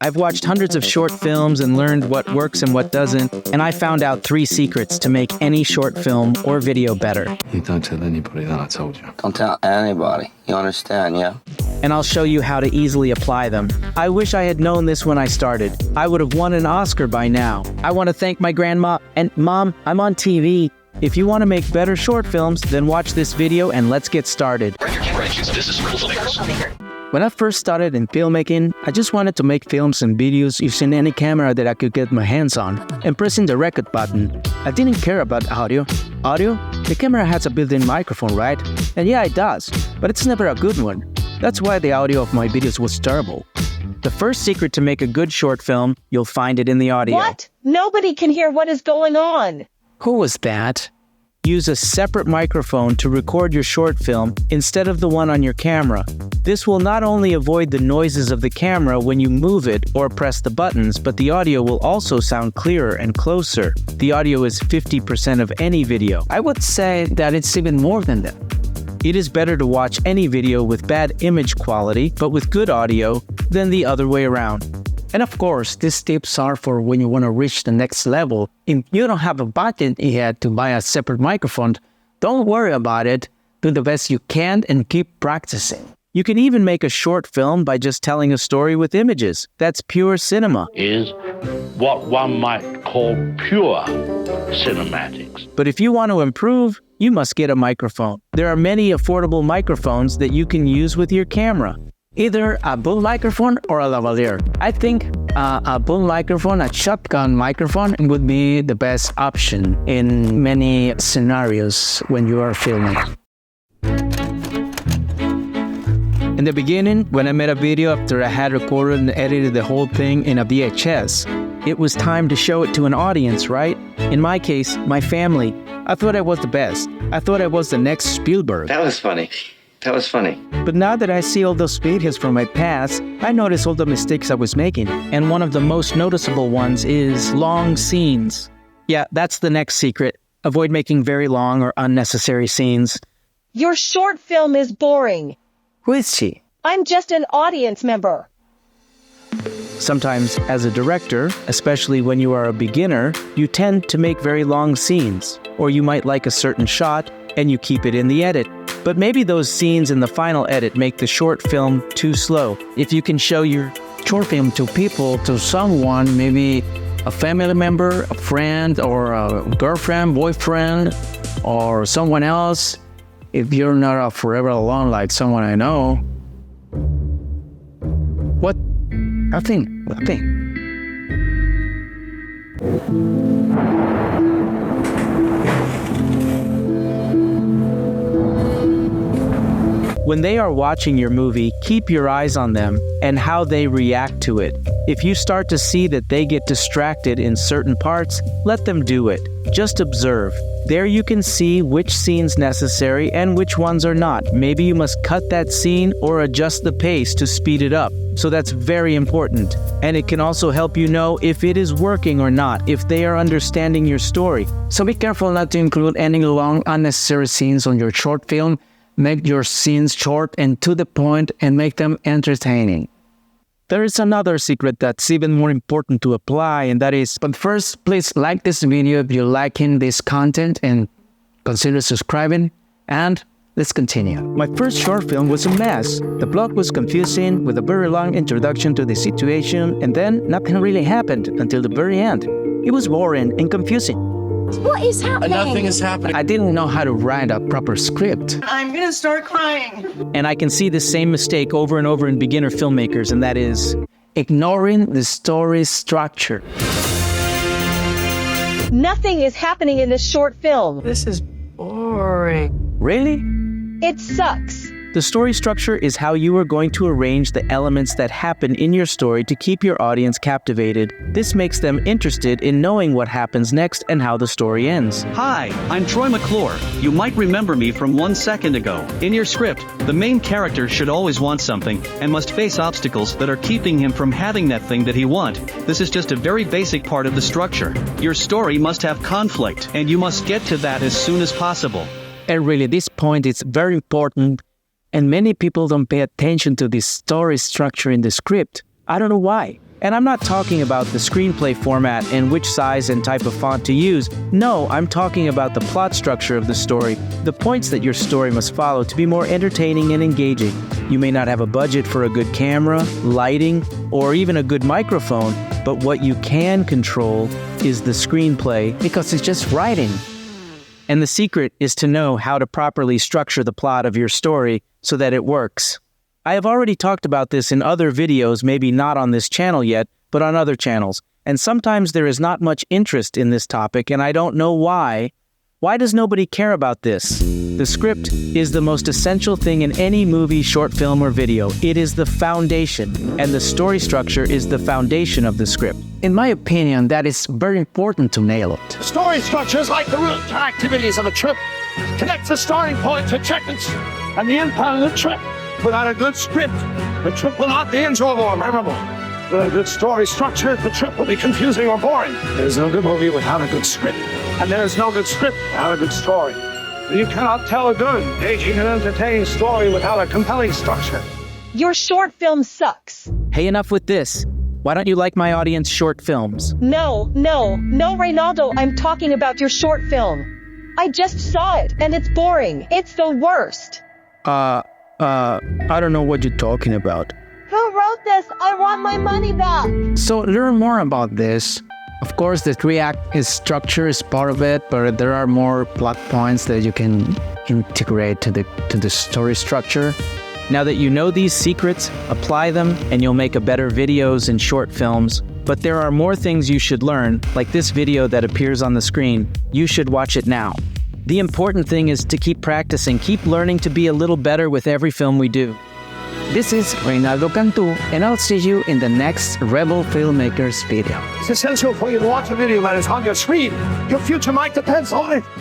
I've watched hundreds of short films and learned what works and what doesn't, and I found out 3 secrets to make any short film or video better. You don't tell anybody that I told you. Don't tell anybody. You understand, yeah? And I'll show you how to easily apply them. I wish I had known this when I started. I would have won an Oscar by now. I want to thank my grandma, and Mom, I'm on TV. If you want to make better short films, then watch this video and let's get started. This is Filmmakers. When I first started in filmmaking, I just wanted to make films and videos using any camera that I could get my hands on and pressing the record button. I didn't care about audio. Audio? The camera has a built-in microphone, right? And yeah, it does, but it's never a good one. That's why the audio of my videos was terrible. The first secret to make a good short film, you'll find it in the audio. What? Nobody can hear what is going on. Who was that? Use a separate microphone to record your short film instead of the one on your camera. This will not only avoid the noises of the camera when you move it or press the buttons, but the audio will also sound clearer and closer. The audio is 50% of any video. I would say that it's even more than that. It is better to watch any video with bad image quality, but with good audio, than the other way around. And of course, these tips are for when you want to reach the next level. If you don't have a budget yet to buy a separate microphone, don't worry about it. Do the best you can and keep practicing. You can even make a short film by just telling a story with images. That's pure cinema. Is what one might call pure cinematics. But if you want to improve, you must get a microphone. There are many affordable microphones that you can use with your camera. Either a boom microphone or a lavalier. I think a boom microphone, a shotgun microphone, would be the best option in many scenarios when you are filming. In the beginning, when I made a video after I had recorded and edited the whole thing in a VHS, it was time to show it to an audience, right? In my case, my family. I thought I was the best. I thought I was the next Spielberg. That was funny. That was funny. But now that I see all those videos from my past, I notice all the mistakes I was making. And one of the most noticeable ones is long scenes. Yeah, that's the next secret. Avoid making very long or unnecessary scenes. Your short film is boring. Who is she? I'm just an audience member. Sometimes, as a director, especially when you are a beginner, you tend to make very long scenes. Or you might like a certain shot, and you keep it in the edit. But maybe those scenes in the final edit make the short film too slow. If you can show your short film to people, to someone, maybe a family member, a friend, or a girlfriend, boyfriend, or someone else, if you're not forever alone like someone I know. What? Nothing. When they are watching your movie, keep your eyes on them and how they react to it. If you start to see that they get distracted in certain parts, let them do it. Just observe. There you can see which scene's necessary and which ones are not. Maybe you must cut that scene or adjust the pace to speed it up. So that's very important. And it can also help you know if it is working or not, if they are understanding your story. So be careful not to include any long, unnecessary scenes on your short film. Make your scenes short and to the point and make them entertaining. There is another secret that's even more important to apply, and that is, but first, please like this video if you're liking this content and consider subscribing, and let's continue. My first short film was a mess. The plot was confusing with a very long introduction to the situation, and then nothing really happened until the very end. It was boring and confusing. What is happening? Nothing is happening. I didn't know how to write a proper script. I'm gonna start crying. And I can see the same mistake over and over in beginner filmmakers, and that is ignoring the story structure. Nothing is happening in this short film. This is boring. Really? It sucks. The story structure is how you are going to arrange the elements that happen in your story to keep your audience captivated. This makes them interested in knowing what happens next and how the story ends. Hi, I'm Troy McClure. You might remember me from 1 second ago. In your script, the main character should always want something and must face obstacles that are keeping him from having that thing that he wants. This is just a very basic part of the structure. Your story must have conflict, and you must get to that as soon as possible. And really, this point is very important. And many people don't pay attention to this story structure in the script. I don't know why. And I'm not talking about the screenplay format and which size and type of font to use. No, I'm talking about the plot structure of the story, the points that your story must follow to be more entertaining and engaging. You may not have a budget for a good camera, lighting, or even a good microphone, but what you can control is the screenplay because it's just writing. And the secret is to know how to properly structure the plot of your story so that it works. I have already talked about this in other videos, maybe not on this channel yet, but on other channels. And sometimes there is not much interest in this topic, and I don't know why. Why does nobody care about this? The script is the most essential thing in any movie, short film, or video. It is the foundation, and the story structure is the foundation of the script. In my opinion, that is very important to nail it. Story structure is like the route to activities of a trip. Connects the starting point to check-ins and the end part of the trip. Without a good script, the trip will not be enjoyable or memorable. Without a good story structure, the trip will be confusing or boring. There's no good movie without a good script. And there's no good script without a good story. You cannot tell a good, engaging, and entertaining story without a compelling structure. Your short film sucks. Hey, enough with this. Why don't you like my audience short films? No, Reynaldo, I'm talking about your short film. I just saw it, and it's boring. It's the worst. I don't know what you're talking about. Who wrote this? I want my money back. So learn more about this. Of course, the 3-act structure is part of it, but there are more plot points that you can integrate to the story structure. Now that you know these secrets, apply them, and you'll make a better videos and short films. But there are more things you should learn, like this video that appears on the screen. You should watch it now. The important thing is to keep practicing, keep learning to be a little better with every film we do. This is Reynaldo Cantu, and I'll see you in the next Rebel Filmmakers video. It's essential for you to watch a video that is on your screen. Your future might depend on it.